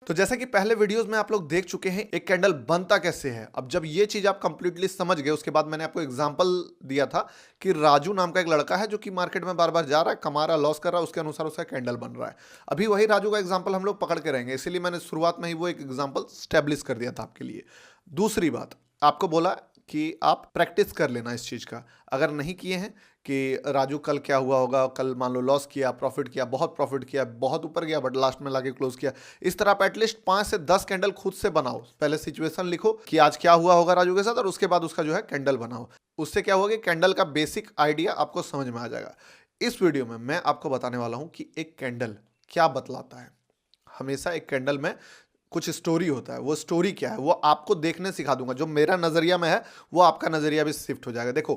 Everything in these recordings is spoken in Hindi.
तो जैसे कि पहले वीडियोस में आप लोग देख चुके हैं एक कैंडल बनता कैसे है। अब जब ये चीज आप कंप्लीटली समझ गए उसके बाद मैंने आपको एग्जांपल दिया था कि राजू नाम का एक लड़का है जो कि मार्केट में बार बार जा रहा है, कमा रहा है, लॉस कर रहा है, उसके अनुसार उसका कैंडल बन रहा है। अभी वही राजू का एग्जाम्पल हम लोग पकड़ के रहेंगे, इसीलिए मैंने शुरुआत में ही वो एक एग्जाम्पल स्टैब्लिश कर दिया था आपके लिए। दूसरी बात, आपको बोला कि आप प्रैक्टिस कर लेना इस चीज़ का। अगर नहीं किए हैं कि राजू कल क्या हुआ होगा, कल मान लो लॉस किया, प्रॉफिट किया, बहुत प्रॉफिट किया, बहुत ऊपर गया बट लास्ट में लाके क्लोज किया, इस तरह आप एटलीस्ट 5 से 10 कैंडल खुद से बनाओ। पहले सिचुएशन लिखो कि आज क्या हुआ होगा राजू के साथ, और उसके बाद उसका जो है कैंडल बनाओ। उससे क्या होगा कि कैंडल का बेसिक आइडिया आपको समझ में आ जाएगा। इस वीडियो में मैं आपको बताने वाला हूं कि एक कैंडल क्या बतलाता है। हमेशा एक कैंडल में कुछ स्टोरी होता है, वो स्टोरी क्या है वो आपको देखने सिखा दूंगा। जो मेरा नजरिया में है वो आपका नजरिया भी शिफ्ट हो जाएगा। देखो,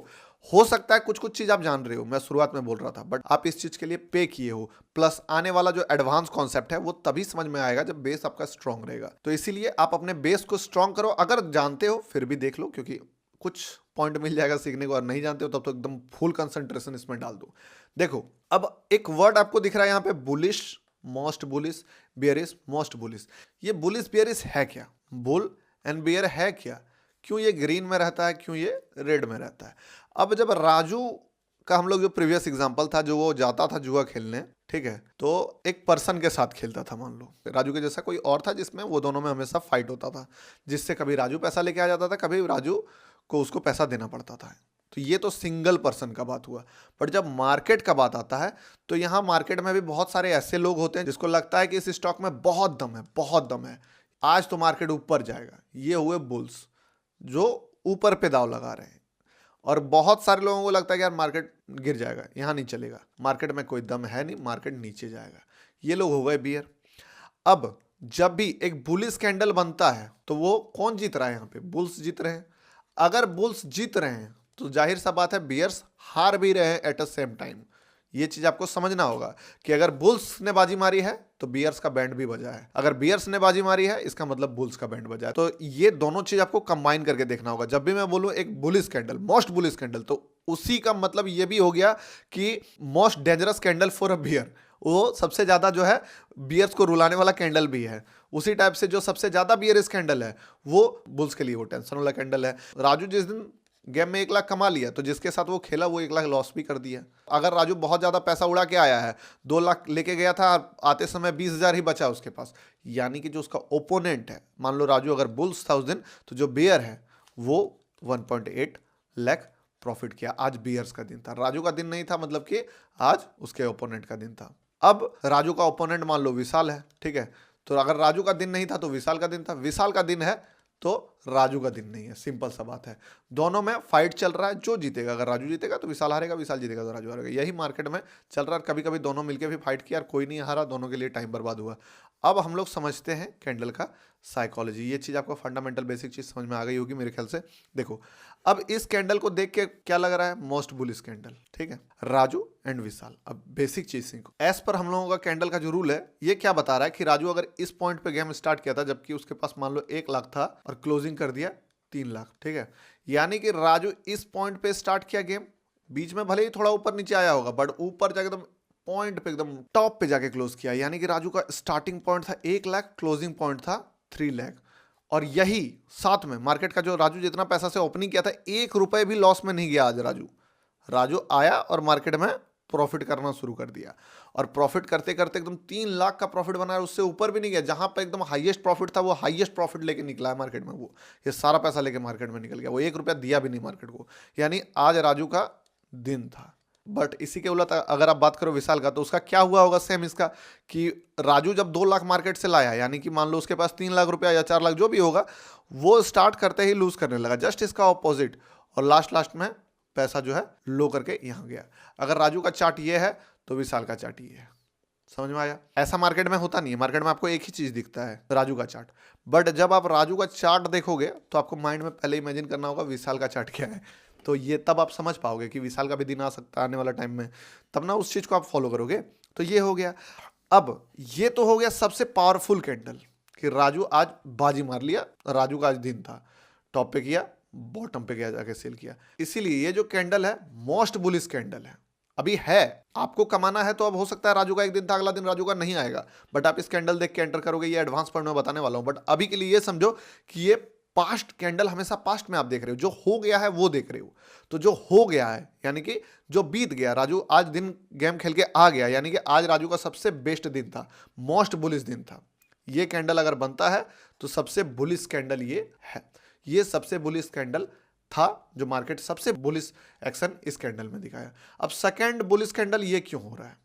हो सकता है कुछ कुछ चीज आप जान रहे हो, मैं शुरुआत में बोल रहा था, बट आप इस चीज के लिए पे किए हो। प्लस आने वाला जो एडवांस कॉन्सेप्ट है वो तभी समझ में आएगा जब बेस आपका स्ट्रांग रहेगा। तो इसीलिए आप अपने बेस को स्ट्रांग करो। अगर जानते हो फिर भी देख लो, क्योंकि कुछ पॉइंट मिल जाएगा सीखने को। और नहीं जानते हो तब तो एकदम फुल कंसंट्रेशन इसमें डाल दो। देखो, अब एक वर्ड आपको दिख रहा है यहाँ पे, bullish, most bullish, bearish, most bullish. ये बुलिश बियरिश है क्या? बुल एंड बियर है क्या? क्यों ये ग्रीन में रहता है, क्यों ये रेड में रहता है? अब जब राजू का हम लोग जो प्रीवियस एग्जांपल था, जो वो जाता था जुआ खेलने, ठीक है, तो एक पर्सन के साथ खेलता था। मान लो राजू के जैसा कोई और था जिसमें वो दोनों में हमेशा फाइट होता था, जिससे कभी राजू पैसा लेके आ जाता था, कभी राजू को उसको पैसा देना पड़ता था। तो ये तो सिंगल पर्सन का बात हुआ। बट जब मार्केट का बात आता है तो यहाँ मार्केट में भी बहुत सारे ऐसे लोग होते हैं जिसको लगता है कि इस स्टॉक में बहुत दम है, बहुत दम है, आज तो मार्केट ऊपर जाएगा। ये हुए बुल्स जो ऊपर पे दाव लगा रहे हैं। और बहुत सारे लोगों को लगता है कि यार मार्केट गिर जाएगा, यहाँ नहीं चलेगा, मार्केट में कोई दम है नहीं, मार्केट नीचे जाएगा। ये लोग हो गए बियर। अब जब भी एक बुलिश कैंडल बनता है तो वो कौन जीत रहा है? यहाँ पे बुल्स जीत रहे हैं। अगर बुल्स जीत रहे हैं तो जाहिर सा बात है बियर्स हार भी रहे हैं एट द सेम टाइम। ये चीज आपको समझना होगा कि अगर बुल्स ने बाजी मारी है तो बियर्स का बैंड भी बजा है, अगर बियर्स ने बाजी मारी है इसका मतलब बुल्स का बैंड बजा है। तो ये दोनों चीज आपको कंबाइन करके देखना होगा। जब भी मैं बोलूं एक bullish candle, most bullish candle, तो उसी का मतलब ये भी हो गया कि most dangerous candle for a bear. वो सबसे ज्यादा जो है बियर्स को रुलाने वाला कैंडल भी है। उसी टाइप से जो सबसे ज्यादा बियरिश कैंडल है वो बुल्स के लिए वो टेंशन वाला कैंडल है। राजू जिस दिन गेम में 1 लाख कमा लिया तो जिसके साथ वो खेला वो 1 लाख लॉस भी कर दिया। अगर राजू बहुत ज्यादा पैसा उड़ा के आया है, 2 लाख लेके गया था, आते समय 20,000 ही बचा उसके पास, यानी कि जो उसका ओपोनेंट है, मान लो राजू अगर बुल्स था उस दिन, तो जो बियर है वो 1.8 लाख प्रॉफिट किया। आज बियर्स का दिन था, राजू का दिन नहीं था, मतलब कि आज उसके ओपोनेंट का दिन था। अब राजू का ओपोनेंट मान लो विशाल है, ठीक है, तो अगर राजू का दिन नहीं था तो विशाल का दिन था, विशाल का दिन है तो राजू का दिन नहीं है। सिंपल सा बात है। दोनों में फाइट चल रहा है, जो जीतेगा, अगर राजू जीतेगा तो विशाल हारेगा, विशाल जीतेगा तो राजू हारेगा। यही मार्केट में चल रहा है। कभी कभी दोनों मिलकर भी फाइट किया और कोई नहीं हारा, दोनों के लिए टाइम बर्बाद हुआ। अब हम लोग समझते हैं कैंडल का साइकोलॉजी। ये चीज आपको फंडामेंटल बेसिक चीज समझ में आ गई होगी मेरे ख्याल से। देखो, अब इस कैंडल को देख के क्या लग रहा है? मोस्ट बुलिश कैंडल, ठीक है, राजू एंड विशाल। अब बेसिक चीज सीखो। एज पर हम लोगों का कैंडल का जो रूल है ये क्या बता रहा है कि राजू अगर इस पॉइंट पे गेम स्टार्ट किया था जबकि उसके पास मान लो 1 लाख था और क्लोजिंग कर दिया 3 लाख, ठीक है, यानी कि राजू इस पॉइंट पे स्टार्ट किया गेम, बीच में भले ही थोड़ा ऊपर नीचे आया होगा बट ऊपर जाके एकदम पॉइंट पे, एकदम टॉप पे जाके क्लोज किया। यानी कि राजू का स्टार्टिंग पॉइंट था 1 लाख, क्लोजिंग पॉइंट था 3 लाख। और यही साथ में मार्केट का जो राजू जितना पैसा से ओपनिंग किया था, 1 रुपए भी लॉस में नहीं गया आज राजू। राजू आया और मार्केट में प्रॉफिट करना शुरू कर दिया, और प्रॉफिट करते करते एकदम 3 लाख का प्रॉफिट बनाया, उससे ऊपर भी नहीं गया। जहां पर एकदम हाईएस्ट प्रॉफिट था वो हाईएस्ट प्रॉफिट लेके निकला है मार्केट में। वो ये सारा पैसा लेके मार्केट में निकल गया, वो 1 रुपया दिया भी नहीं मार्केट को। यानी आज राजू का दिन था। बट इसी के उलट अगर आप बात करो विशाल का, तो उसका क्या हुआ होगा सेम इसका, कि राजू जब 2 लाख मार्केट से लाया, यानी कि मान लो उसके पास 3 लाख रुपया या 4 लाख जो भी होगा, वो स्टार्ट करते ही लूज करने लगा, जस्ट इसका ऑपोजिट। और लास्ट में पैसा जो है लो करके यहाँ गया। अगर राजू का चार्ट ये है तो विशाल का चार्ट ये है। समझ में आया? ऐसा मार्केट में होता नहीं है। मार्केट में आपको एक ही चीज दिखता है, राजू का चार्ट। बट जब आप राजू का चार्ट देखोगे तो आपको माइंड में पहले इमेजिन करना होगा विशाल का चार्ट क्या है। तो ये तब आप समझ पाओगे कि विशाल का भी दिन आ सकता है आने वाला टाइम में, तब ना उस चीज को आप फॉलो करोगे। तो ये हो गया। अब ये तो हो गया सबसे पावरफुल कैंडल कि राजू आज बाजी मार लिया, राजू का आज दिन था, टॉप पे किया, बॉटम पे गया, जाके सेल किया। इसीलिए ये जो कैंडल है मोस्ट बुलिश कैंडल है। अभी है, आपको कमाना है तो अब हो सकता है राजू का एक दिन था, अगला दिन राजू का नहीं आएगा, बट आप इस कैंडल देख के एंटर करोगे, ये एडवांस पॉइंट में बताने वाला हूं। बट अभी के लिए ये समझो कि ये पास्ट कैंडल, हमेशा पास्ट में आप देख रहे हो, जो हो गया है वो देख रहे हो। तो जो हो गया है यानी कि जो बीत गया, राजू आज दिन गेम खेल के आ गया, यानी कि आज राजू का सबसे बेस्ट दिन था, मोस्ट बुलिश दिन था। ये कैंडल अगर बनता है तो सबसे बुलिश कैंडल ये है, ये सबसे बुलिश कैंडल था, जो मार्केट सबसे बुलिश एक्शन इस कैंडल में दिखाया। अब सेकंड बुलिश कैंडल ये क्यों हो रहा है,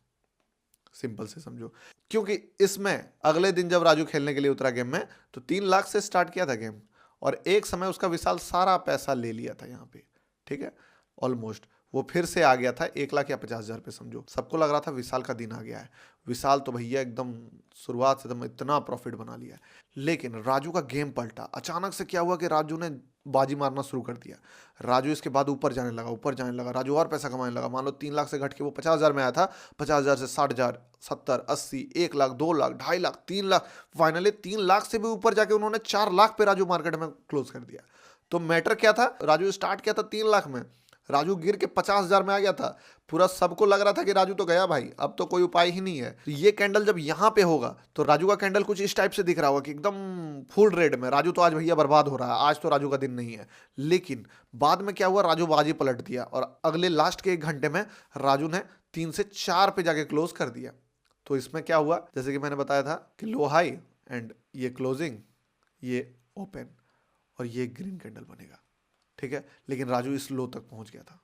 सिंपल से समझो, क्योंकि इसमें अगले दिन जब राजू खेलने के लिए उतरा गेम में, तो 3 लाख से स्टार्ट किया था गेम, और एक समय उसका विशाल सारा पैसा ले लिया था यहाँ पे, ठीक है, ऑलमोस्ट वो फिर से आ गया था 1 लाख या 50,000 पे समझो। सबको लग रहा था विशाल का दिन आ गया है, विशाल तो भैया एकदम शुरुआत से एकदम इतना प्रॉफिट बना लिया है। लेकिन राजू का गेम पलटा, अचानक से क्या हुआ कि राजू ने बाजी मारना शुरू कर दिया। राजू इसके बाद ऊपर जाने लगा, ऊपर जाने लगा, राजू और पैसा कमाने लगा। मान लो 3 लाख से घट के वो 50,000 में आया था, 50,000 से 60,000, 70, 80, 1 लाख, 2 लाख, 2.5 लाख, 3 लाख, फाइनली 3 लाख से भी ऊपर जाके उन्होंने 4 लाख पे राजू मार्केट में क्लोज कर दिया। तो मैटर क्या था, राजू स्टार्ट किया था 3 लाख में, राजू गिर के 50,000 में आ गया था। पूरा सबको लग रहा था कि राजू तो गया भाई, अब तो कोई उपाय ही नहीं है। तो ये कैंडल जब यहाँ पे होगा तो राजू का कैंडल कुछ इस टाइप से दिख रहा होगा कि एकदम फुल रेड में, राजू तो आज भैया बर्बाद हो रहा है, आज तो राजू का दिन नहीं है। लेकिन बाद में क्या हुआ, राजू बाजी पलट दिया और अगले लास्ट के 1 घंटे में राजू ने 3 से 4 पे जाके क्लोज कर दिया। तो इसमें क्या हुआ, जैसे कि मैंने बताया था कि लो हाई एंड ये क्लोजिंग, ये ओपन, और ये ग्रीन कैंडल बनेगा, ठीक है। लेकिन राजू इस लो तक पहुंच गया था,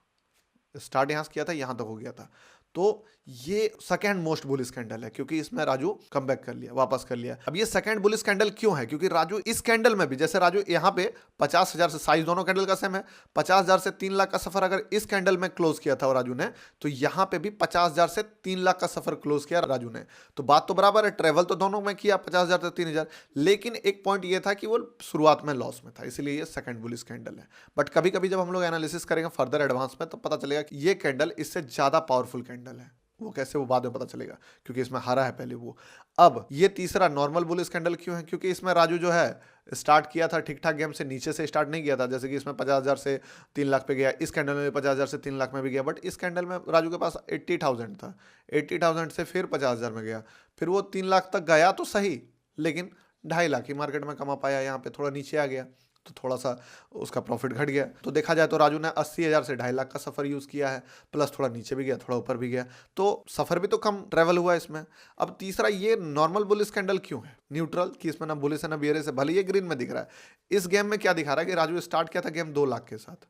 स्टार्ट यहां से किया था, यहां तक हो गया था। तो ये सेकंड मोस्ट बुलिश कैंडल है, क्योंकि इसमें राजू कमबैक कर लिया, वापस कर लिया। अब ये सेकंड बुलिश कैंडल क्यों है, क्योंकि राजू इस कैंडल में भी, जैसे राजू यहाँ पे 50,000 से, साइज दोनों कैंडल का सेम है, 50,000 से 3 लाख का सफर अगर इस कैंडल में क्लोज किया था राजू ने, तो यहाँ पे भी 50,000 से 3 लाख का सफर क्लोज किया राजू ने। तो बात तो बराबर है, ट्रेवल तो दोनों में किया 50,000 से 3,000, लेकिन एक पॉइंट ये था कि वो शुरुआत में लॉस में था, इसलिए ये सेकंड बुलिश कैंडल है। बट कभी कभी जब हम लोग एनालिसिस करेंगे फर्दर एडवांस में, तो पता चलेगा कि ये कैंडल इससे ज्यादा पावरफुल कैंडल है। वो कैसे, वो बाद में पता चलेगा, क्योंकि इसमें हारा है पहले वो। अब ये तीसरा नॉर्मल बुलिश कैंडल क्यों है, क्योंकि इसमें राजू जो है स्टार्ट किया था ठीक ठाक गेम से, नीचे से स्टार्ट नहीं किया था। जैसे कि इसमें 50,000 से 3 लाख पे गया, इस कैंडल में 50,000 से 3 लाख में भी गया, बट इस कैंडल में राजू के पास 80,000 था, 80,000 से फिर 50,000 में गया, फिर वो 3 लाख तक गया तो सही, लेकिन 2.5 लाख ही मार्केट में कमा पाया। यहाँ पे थोड़ा नीचे आ गया तो थोड़ा सा उसका प्रॉफिट घट गया। तो देखा जाए तो राजू ने 80,000 से 2.5 लाख का सफर यूज किया है, प्लस थोड़ा नीचे भी गया, थोड़ा ऊपर भी गया, तो सफर भी तो कम ट्रेवल हुआ इसमें। अब तीसरा, ये नॉर्मल बुलिश कैंडल क्यों है, न्यूट्रल, कि इसमें ना बुलिश है ना बियरिश है, भले ये ग्रीन में दिख रहा है। इस गेम में क्या दिखा रहा है कि राजू स्टार्ट किया था गेम 2 लाख के साथ,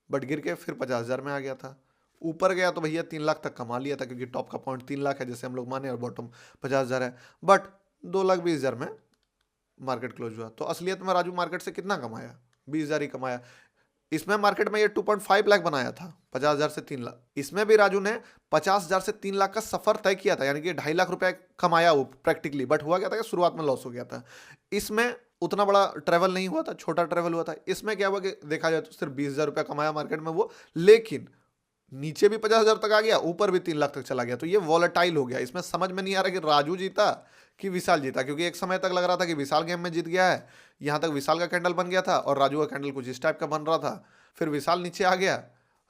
बट गिर के फिर 50,000 में आ गया था। ऊपर गया तो भैया 3 लाख तक कमा लिया था, क्योंकि टॉप का पॉइंट 3 लाख है जैसे हम लोग माने, और बॉटम 50,000 है, बट 2,20,000 में मार्केट क्लोज हुआ। तो असलियत में राजू मार्केट से कितना कमाया, 20,000 ही कमाया। इसमें मार्केट में ये 2.5 लाख बनाया था, 50,000 से 3 लाख। इसमें भी राजू ने 50,000 से 3 लाख का सफर तय किया था, यानी कि 2.5 लाख रुपए कमाया वो प्रैक्टिकली, बट हुआ क्या था कि शुरुआत में लॉस हो गया था। इसमें उतना बड़ा ट्रेवल नहीं हुआ था, छोटा ट्रेवल हुआ था। इसमें क्या हुआ कि देखा जाए तो सिर्फ 20,000 रुपया कमाया मार्केट में वो, लेकिन नीचे भी 50,000 तक आ गया, ऊपर भी 3 लाख तक चला गया। तो ये वॉलेटाइल हो गया। इसमें समझ में नहीं आ रहा कि राजू जीता कि विशाल जीता, क्योंकि एक समय तक लग रहा था कि विशाल गेम में जीत गया है, यहां तक विशाल का कैंडल बन गया था और राजू का कैंडल कुछ इस टाइप का बन रहा था। फिर विशाल नीचे आ गया,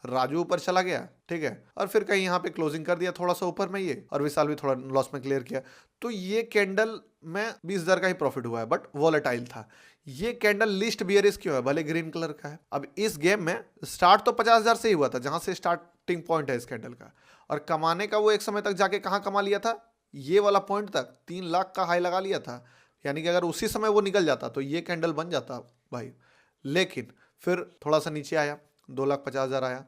राजू ऊपर चला गया, ठीक है, और फिर कहीं यहाँ पे क्लोजिंग कर दिया थोड़ा सा ऊपर में ये, और विशाल भी थोड़ा लॉस में क्लियर किया। तो ये कैंडल में 20,000 का ही प्रॉफिट हुआ है, बट वॉलेटाइल था। ये कैंडल लिस्ट बियरिश क्यों है, भले ग्रीन कलर का है। अब इस गेम में स्टार्ट तो 50,000 से ही हुआ था, जहां से स्टार्टिंग पॉइंट है इस कैंडल का, और कमाने का वो एक समय तक जाके कहां कमा लिया था, ये वाला पॉइंट तक 3 लाख का हाई लगा लिया था। यानी कि अगर उसी समय वो निकल जाता तो ये कैंडल बन जाता भाई। लेकिन फिर थोड़ा सा नीचे आया, 2,50,000 आया,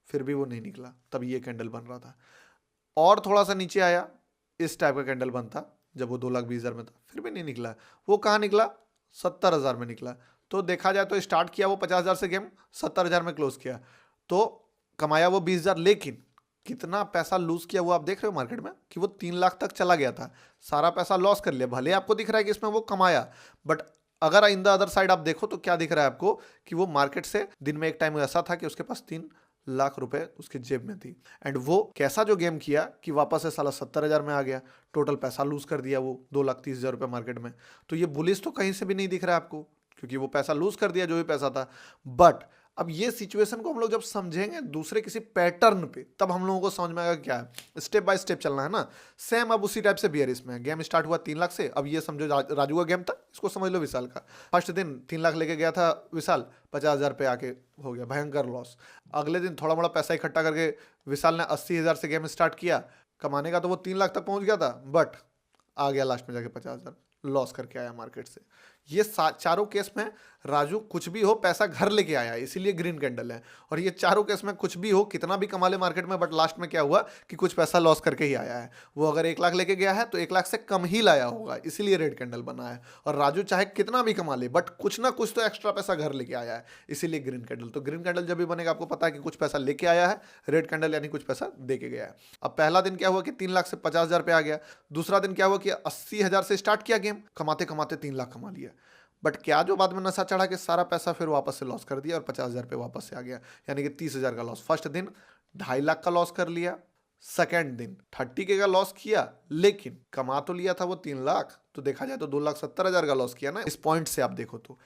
फिर भी वो नहीं निकला, तब ये कैंडल बन रहा था। और थोड़ा सा नीचे आया, इस टाइप का कैंडल बनता जब वो 2,20,000 में था, फिर भी नहीं निकला। वो कहाँ निकला, 70,000 में निकला। तो देखा जाए तो स्टार्ट किया वो 50,000 से गेम, 70,000 में क्लोज किया, तो कमाया वो 20,000, लेकिन कितना पैसा लूज किया वो आप देख रहे हो मार्केट में, कि वो 3 लाख तक चला गया था, सारा पैसा लॉस कर लिया। भले आपको दिख रहा है कि इसमें वो कमाया, बट अगर इन द अदर साइड आप देखो तो क्या दिख रहा है आपको, कि वो मार्केट से दिन में एक टाइम ऐसा था कि उसके पास 3 लाख रुपए उसके जेब में थी, एंड वो कैसा जो गेम किया कि वापस से साला 70,000 में आ गया, टोटल पैसा लूज कर दिया वो 2,30,000 रुपए मार्केट में। तो ये बुलिश तो कहीं से भी नहीं दिख रहा है आपको, क्योंकि वो पैसा लूज कर दिया जो भी पैसा था। बट अब ये सिचुएशन को हम लोग जब समझेंगे दूसरे किसी पैटर्न पे, तब हम लोगों को समझ में आएगा क्या है। स्टेप बाय स्टेप चलना है ना। सेम अब उसी टाइप से बियर इसमें गेम स्टार्ट हुआ 3 लाख से। अब ये समझो राजू का गेम था, इसको समझ लो विशाल का। फर्स्ट दिन 3 लाख लेके गया था विशाल, 50,000 पे आके हो गया भयंकर लॉस। अगले दिन थोड़ा मोड़ा पैसा इकट्ठा करके विशाल ने 80,000 से गेम स्टार्ट किया कमाने का, तो वो 3 लाख तक पहुंच गया था, बट आ गया लास्ट में जाके 50,000 लॉस करके आया मार्केट से। ये चारों केस में राजू कुछ भी हो पैसा घर लेके आया, इसीलिए ग्रीन कैंडल है। और ये चारों केस में कुछ भी हो, कितना भी कमा ले मार्केट में, बट लास्ट में क्या हुआ कि कुछ पैसा लॉस करके ही आया है। वो अगर 1 लाख लेके गया है तो 1 लाख से कम ही लाया होगा, इसीलिए रेड कैंडल बना है। और राजू चाहे कितना भी कमा ले, बट कुछ ना कुछ तो एक्स्ट्रा पैसा घर लेके आया है, इसीलिए ग्रीन कैंडल। तो ग्रीन कैंडल जब भी बनेगा आपको पता है कि कुछ पैसा लेके आया है, रेड कैंडल यानी कुछ पैसा दे के गया है। अब पहला दिन क्या हुआ कि 3 लाख से 50,000 पे आ गया। दूसरा दिन क्या हुआ कि 80,000 से स्टार्ट किया गेम, कमाते कमाते 3 लाख कमा लिया। बट क्या जो बाद में नशा चढ़ा के सारा पैसा फिर वापस से लॉस कर दिया और 50,000 पे वापस से आ गया, यानी कि 30,000 का लॉस। फर्स्ट दिन 2.5 लाख का लॉस कर लिया, सेकेंड दिन 30K का लॉस किया, लेकिन कमा तो लिया था वो 3 लाख, तो देखा जाए तो 2,70,000 का लॉस किया ना इस पॉइंट से आप देखो तो।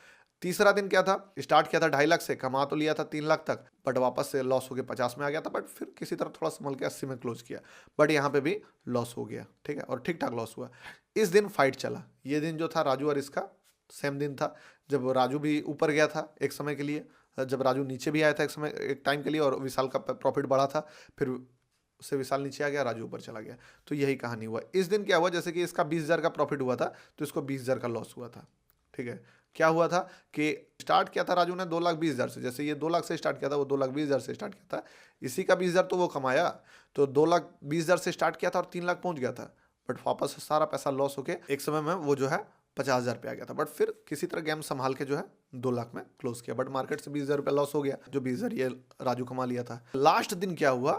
तीसरा दिन क्या था, स्टार्ट किया था 2.5 लाख से, कमा तो लिया था 3 लाख तक, बट वापस से लॉस हो गया 50 में आ गया था, बट फिर किसी तरह थोड़ा संभल के 80 में क्लोज किया, बट यहाँ पे भी लॉस हो गया, ठीक है, और ठीक ठाक लॉस हुआ। इस दिन फाइट चला। ये दिन जो था राजू और इसका सेम दिन था, जब राजू भी ऊपर गया था एक समय के लिए, जब राजू नीचे भी आया था एक टाइम के लिए, और विशाल का प्रॉफिट बढ़ा था, फिर उससे विशाल नीचे आ गया, राजू ऊपर चला गया। तो यही कहानी हुआ। इस दिन क्या हुआ, जैसे कि इसका 20,000 का प्रॉफिट हुआ था, तो इसको 20,000 का लॉस हुआ था, ठीक है। क्या हुआ था कि स्टार्ट किया था राजू ने 2,20,000 से, जैसे ये 2 लाख से स्टार्ट किया था, वो 2,20,000 से स्टार्ट किया था, इसी का 20,000 तो वो कमाया, तो 2,20,000 से स्टार्ट किया था और 3 लाख पहुंच गया था, बट वापस से सारा पैसा लॉस होके एक समय में वो जो है 50,000 पे आ गया था, बट फिर किसी तरह गेम संभाल के जो है 2 लाख में क्लोज किया, बट मार्केट से 20,000 रुपये लॉस हो गया, जो 20,000 ये राजू कमा लिया था। लास्ट दिन क्या हुआ,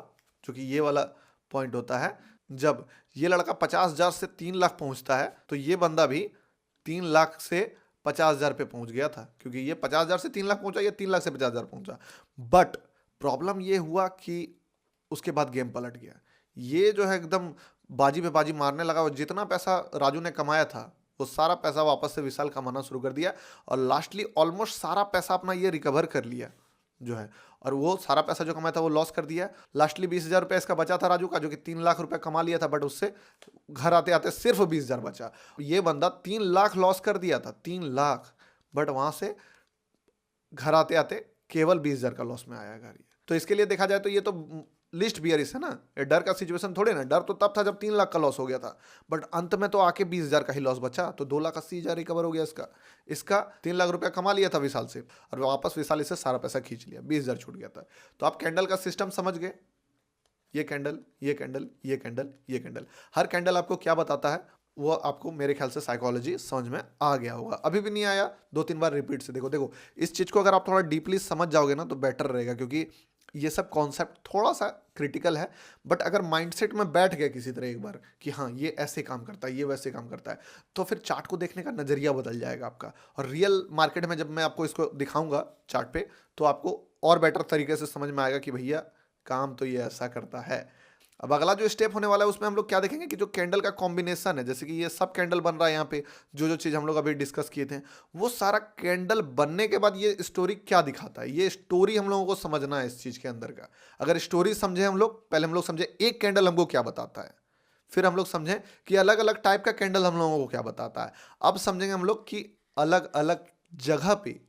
जो कि ये वाला पॉइंट होता है, जब ये लड़का 50,000 से 3 लाख पहुंचता है, तो ये बंदा भी 3 लाख से 50,000 पे पहुंच गया था, क्योंकि ये 50,000 से 3 लाख पहुंचा, ये 3 लाख से 50,000 पहुंचा। बट प्रॉब्लम ये हुआ कि उसके बाद गेम पलट गया। ये जो है एकदम बाजी पे बाजी मारने लगा, और जितना पैसा राजू ने कमाया था वो सारा पैसा वापस से विशाल कमाना शुरू कर दिया, और लास्टली ऑलमोस्ट सारा पैसा अपना ये रिकवर कर लिया जो है, और वो सारा पैसा जो कमाया था वो लॉस कर दिया। लास्टली 20,000 रुपये इसका बचा था राजू का, जो कि 3 लाख रुपए कमा लिया था, बट उससे घर आते आते सिर्फ 20,000 बचा। ये बंदा 3 लाख लॉस कर दिया था, 3 लाख, बट वहां से घर आते आते केवल 20,000 का लॉस में आया घर। तो इसके लिए देखा जाए तो ये तो लिस्ट बियरिश है ना, ये डर का सिचुएशन थोड़े ना। डर तो तब था जब 3 लाख का लॉस हो गया था, बट अंत में तो आके 20,000 का ही लॉस बचा, तो 2,80,000 रिकवर हो गया इसका 3 लाख रुपया कमा लिया था विशाल से, और वापस विशाल इससे सारा पैसा खींच लिया, 20,000 छूट गया था। तो आप कैंडल का सिस्टम समझ गए, ये कैंडल, ये कैंडल, ये कैंडल, ये कैंडल, हर कैंडल आपको क्या बताता है वो आपको मेरे ख्याल से साइकोलॉजी समझ में आ गया होगा। अभी भी नहीं आया, 2-3 बार रिपीट से देखो इस चीज को अगर आप थोड़ा डीपली समझ जाओगे ना तो बेटर रहेगा, क्योंकि ये सब कॉन्सेप्ट थोड़ा सा क्रिटिकल है, बट अगर माइंडसेट में बैठ गया किसी तरह एक बार कि हाँ ये ऐसे काम करता है, ये वैसे काम करता है, तो फिर चार्ट को देखने का नजरिया बदल जाएगा आपका। और रियल मार्केट में जब मैं आपको इसको दिखाऊंगा चार्ट पे, तो आपको और बेटर तरीके से समझ में आएगा कि भैया काम तो ये ऐसा करता है। अब अगला जो स्टेप होने वाला है उसमें हम लोग क्या देखेंगे कि जो कैंडल का कॉम्बिनेशन है, जैसे कि ये सब कैंडल बन रहा है यहाँ पे, जो चीज़ हम लोग अभी डिस्कस किए थे, वो सारा कैंडल बनने के बाद ये स्टोरी क्या दिखाता है, ये स्टोरी हम लोगों को समझना है इस चीज़ के अंदर का। अगर स्टोरी समझे हम लोग, पहले हम लोग समझे एक कैंडल हमको क्या बताता है, फिर हम लोग समझें कि अलग अलग टाइप का कैंडल हम लोगों को क्या बताता है, अब समझेंगे हम लोग कि अलग अलग जगह पे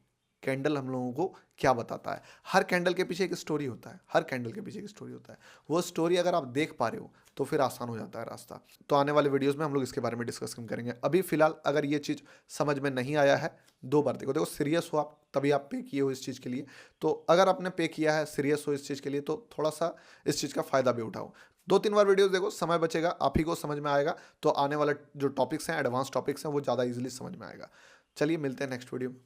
कैंडल हम लोगों को क्या बताता है। हर कैंडल के पीछे एक स्टोरी होता है, हर कैंडल के पीछे एक स्टोरी होता है। वो स्टोरी अगर आप देख पा रहे हो तो फिर आसान हो जाता है रास्ता। तो आने वाले वीडियोस में हम लोग इसके बारे में डिस्कस करेंगे। अभी फिलहाल अगर ये चीज़ समझ में नहीं आया है, 2 बार देखो सीरियस हो आप, तभी आप पे किए हो इस चीज़ के लिए। तो अगर आपने पे किया है, सीरियस हो इस चीज़ के लिए, तो थोड़ा सा इस चीज़ का फ़ायदा भी उठाओ। 2-3 बार वीडियोस देखो, समय बचेगा, आप ही को समझ में आएगा, तो आने वाले जो टॉपिक्स हैं, एडवांस टॉपिक्स हैं, वो ज़्यादा ईजिली समझ में आएगा। चलिए मिलते हैं नेक्स्ट वीडियो में।